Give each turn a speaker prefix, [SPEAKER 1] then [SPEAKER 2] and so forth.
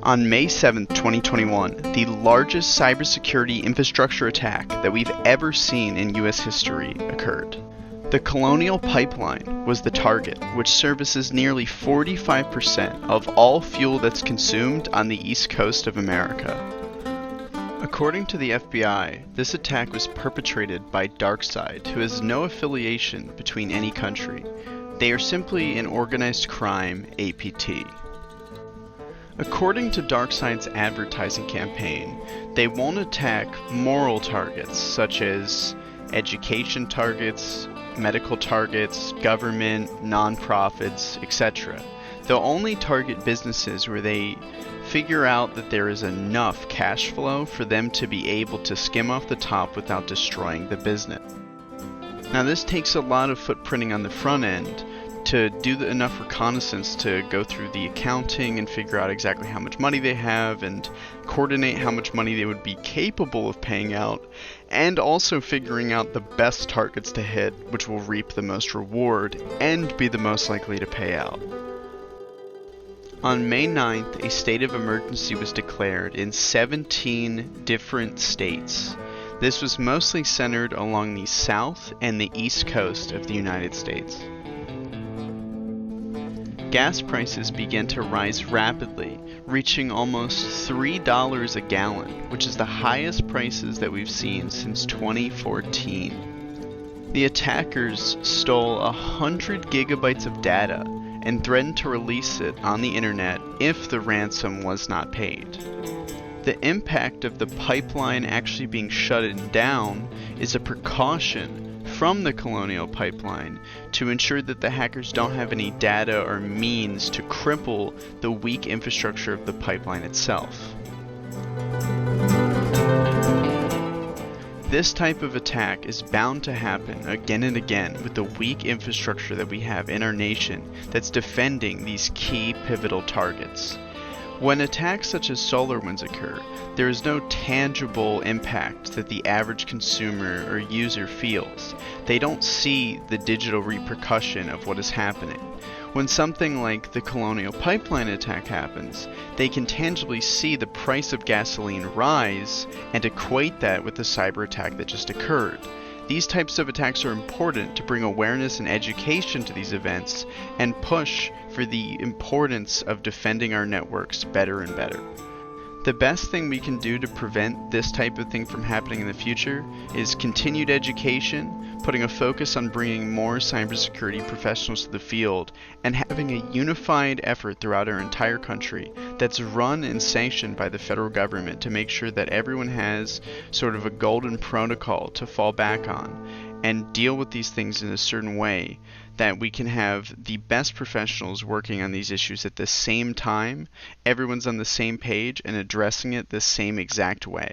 [SPEAKER 1] On May 7, 2021, the largest cybersecurity infrastructure attack that we've ever seen in U.S. history occurred. The Colonial Pipeline was the target, which services nearly 45% of all fuel that's consumed on the east coast of America. According to the FBI, this attack was perpetrated by DarkSide, who has no affiliation between any country. They are simply an organized crime APT. According to DarkSide's advertising campaign, they won't attack moral targets such as education targets, medical targets, government, nonprofits, etc. They'll only target businesses where they figure out that there is enough cash flow for them to be able to skim off the top without destroying the business. Now this takes a lot of footprinting on the front end to do enough reconnaissance to go through the accounting and figure out exactly how much money they have and coordinate how much money they would be capable of paying out, and also figuring out the best targets to hit which will reap the most reward and be the most likely to pay out. On May 9th, a state of emergency was declared in 17 different states. This was mostly centered along the south and the east coast of the United States. Gas prices began to rise rapidly, reaching almost $3 a gallon, which is the highest prices that we've seen since 2014. The attackers stole 100 gigabytes of data and threatened to release it on the internet if the ransom was not paid. The impact of the pipeline actually being shut down is a precaution from the Colonial Pipeline to ensure that the hackers don't have any data or means to cripple the weak infrastructure of the pipeline itself. This type of attack is bound to happen again and again with the weak infrastructure that we have in our nation that's defending these key pivotal targets. When attacks such as SolarWinds occur, there is no tangible impact that the average consumer or user feels. They don't see the digital repercussion of what is happening. When something like the Colonial Pipeline attack happens, they can tangibly see the price of gasoline rise and equate that with the cyber attack that just occurred. These types of attacks are important to bring awareness and education to these events and push for the importance of defending our networks better and better. The best thing we can do to prevent this type of thing from happening in the future is continued education, putting a focus on bringing more cybersecurity professionals to the field, and having a unified effort throughout our entire country that's run and sanctioned by the federal government to make sure that everyone has sort of a golden protocol to fall back on and deal with these things in a certain way that we can have the best professionals working on these issues at the same time, everyone's on the same page and addressing it the same exact way.